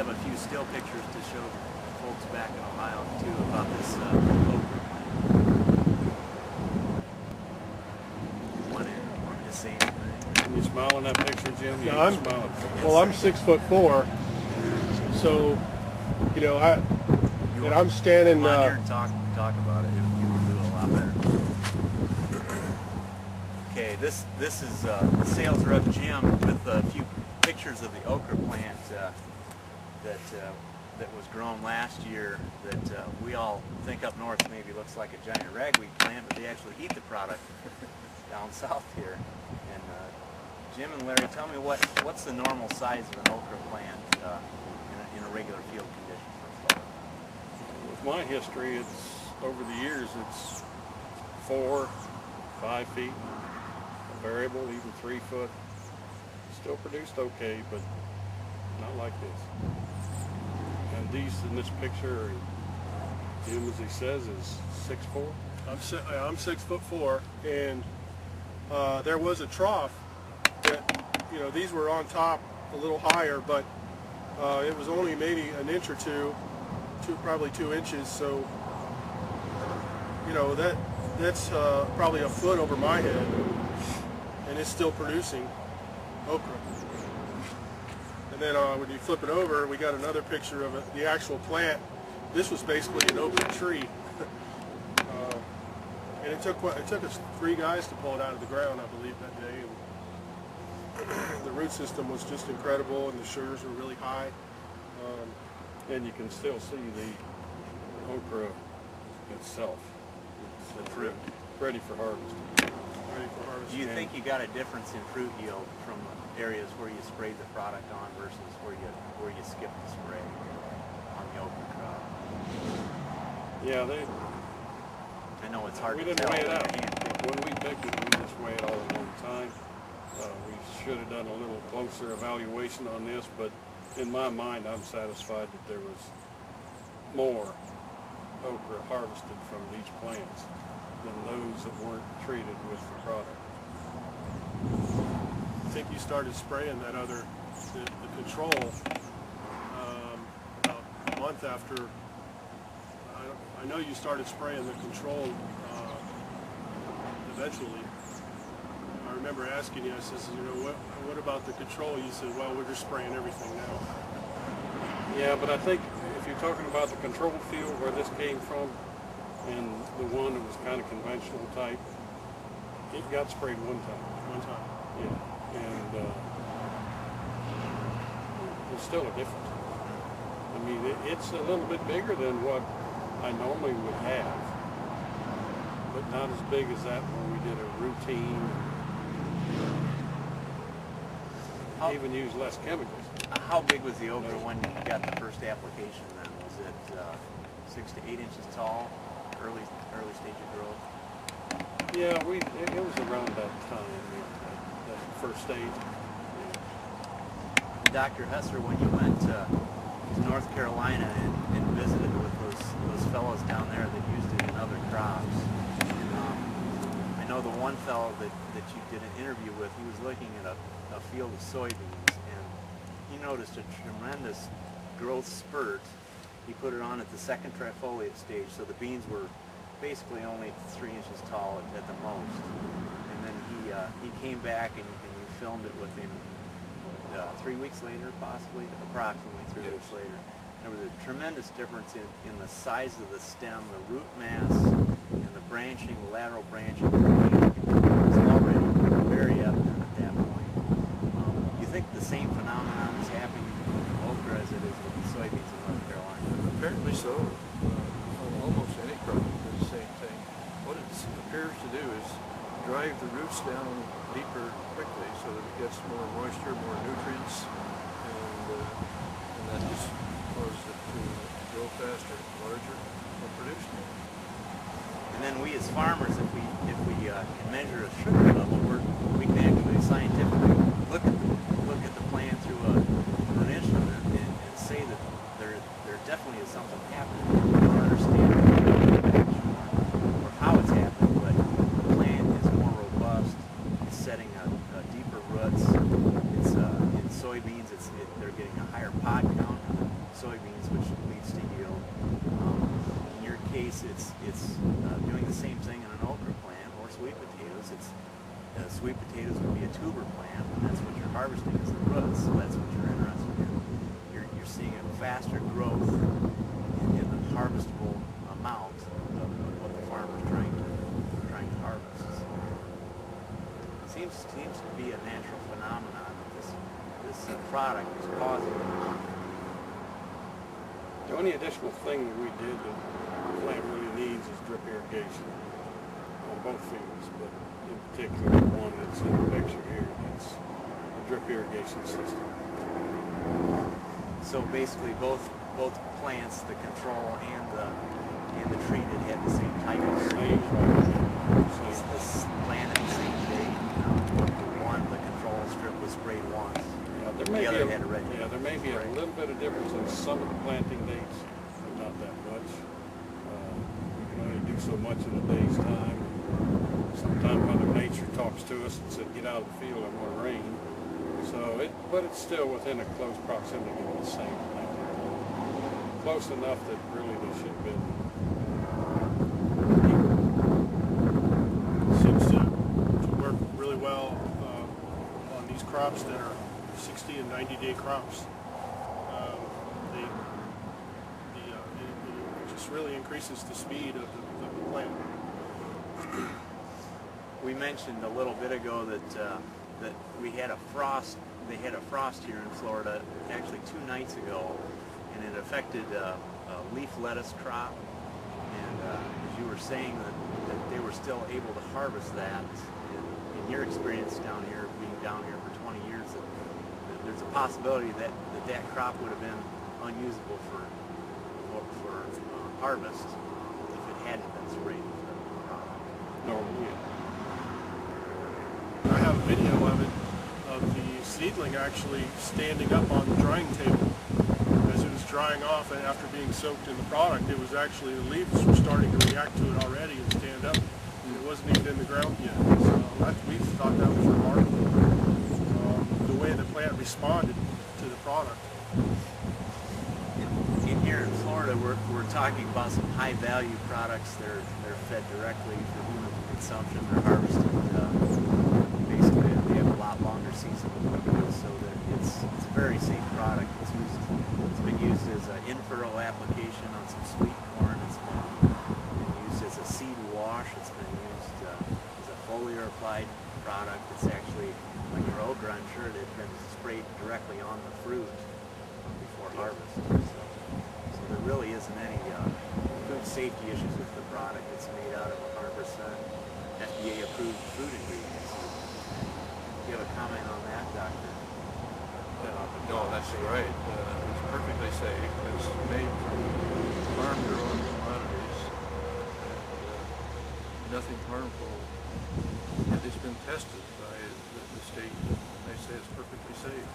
have a few still pictures to show folks back in Ohio too about this okra plant. The same thing. You smiling at that picture, Jim? Yeah, I'm smiling. well. I'm 6'4", so you know I'm standing. Come on here and talk about it. You can do it a lot better. Okay, this is the sales rep Jim with a few pictures of the okra plant that was grown last year. That we all think up north maybe looks like a giant ragweed plant, but they actually eat the product down south here. And Jim and Larry, tell me what's the normal size of an okra plant in a regular field condition? With my history, it's over the years, it's 4, 5 feet, variable, even 3 foot. Still produced okay, but not like this. And these in this picture, Jim, as he says, is 6'4". I'm 6'4", and there was a trough that, you know, these were on top a little higher, but it was only maybe an inch or two, probably 2 inches. So, you know, that's probably a foot over my head, and it's still producing okra. And then when you flip it over, we got another picture of the actual plant. This was basically an okra tree, and it took us 3 guys to pull it out of the ground, I believe, that day. And the root system was just incredible, and the sugars were really high. And you can still see the okra itself. It's fruit. Ready for harvest. Do you think you got a difference in fruit yield from areas where you sprayed the product on versus where you skipped the spray on the okra crop? Yeah, I know it's hard we to didn't tell. weigh it out. When we picked it, we just weighed it all at one time. We should have done a little closer evaluation on this, but in my mind, I'm satisfied that there was more okra harvested from these plants than those that weren't treated with the product. I think you started spraying that the control about a month after. I know you started spraying the control eventually. I remember asking you, I says, you know, what about the control? You said, well, we're just spraying everything now. Yeah, but I think if you're talking about the control field where this came from and the one that was kind of conventional type, it got sprayed one time. One time. Yeah, and there's still a difference. I mean, it's a little bit bigger than what I normally would have, but not as big as that when we did a routine. Even use less chemicals. How big was the okra when you got the first application then? Was it 6 to 8 inches tall, early stage of growth? Yeah, it was around that time, that first stage. Dr. Hesser, when you went to North Carolina and visited with those fellows down there that used it in other crops, I know the one fellow that you did an interview with, he was looking at a field of soybeans, and he noticed a tremendous growth spurt. He put it on at the second trifoliate stage, so the beans were basically only 3 inches tall at the most. And then he came back and you filmed it with him 3 weeks later, possibly, approximately 3 weeks later. There was a tremendous difference in the size of the stem, the root mass, and the branching, lateral branching. It was already very evident at that point. You think the same phenomenon is happening with okra as it is with the soybeans in North Carolina? Apparently so. On almost any crop, does the same thing. What it appears to do is drive the roots down deeper quickly so that it gets more moisture, more nutrients, and that just causes it to grow faster, larger, more producing. And then we as farmers, if we can measure a sugar level, we can actually scientifically look at the plant through an instrument and say that there definitely is something happening. We don't understand or how it's happening, but the plant is more robust. It's setting deeper roots. It's in soybeans. They're getting a higher pod count. soybeans, which leads to yield. In your case, it's doing the same thing in an okra plant or sweet potatoes. Sweet potatoes would be a tuber plant, and that's what you're harvesting is the roots. So that's what you're interested in. You're seeing a faster growth in the harvestable amount of what the farmer's trying to harvest. It seems to be a natural phenomenon that this product is causing. The only additional thing that we did that the plant really needs is drip irrigation on both fields, but in particular the one that's in the picture here, that's a drip irrigation system. So basically, both plants, the control and the treated, had the same type of Same. Is this planted the same day? The control strip was sprayed once. There The other had a red. Yeah, there may be a little bit of difference in some of the planting dates, but not that much. We can only do so much in a day's time. Sometimes Mother Nature talks to us and said, "Get out of the field, I'm going to rain." So, but it's still within a close proximity of the same planting date. Close enough that really they should have been. Seems to work really well on these crops that are 60 and 90-day crops. It just really increases the speed of the plant. We mentioned a little bit ago that we had a frost. They had a frost here in Florida actually 2 nights ago, and it affected a leaf lettuce crop. And as you were saying that they were still able to harvest that. In your experience down here, being down here for 20 years, that there's a possibility that crop would have been unusable for harvest if it hadn't been sprayed with the product. Normally, I have a video of it, of the seedling actually standing up on the drying table as it was drying off, and after being soaked in the product, it was actually, the leaves were starting to react to it already and stand up. It wasn't even in the ground yet. So we thought that was remarkable, the way the plant responded to the product. In here in Florida, we're talking about some high-value products. They're fed directly for human consumption. They're harvested. Basically, they have a lot longer season windows, so that it's a very safe product. It's been used as an in-furrow application on some sweet corn. It's been used as a seed wash. It's been used as a foliar applied product. It's actually, on your okra, I'm sure it had been sprayed directly on the fruit before harvest. So there really isn't any food safety issues with the product. It's made out of 100% FDA-approved food ingredients. Do you have a comment on that, Doctor? No, that's right. It's perfectly safe. It's made from farm-grown commodities, and nothing harmful. And it's been tested by the state. They say it's perfectly safe.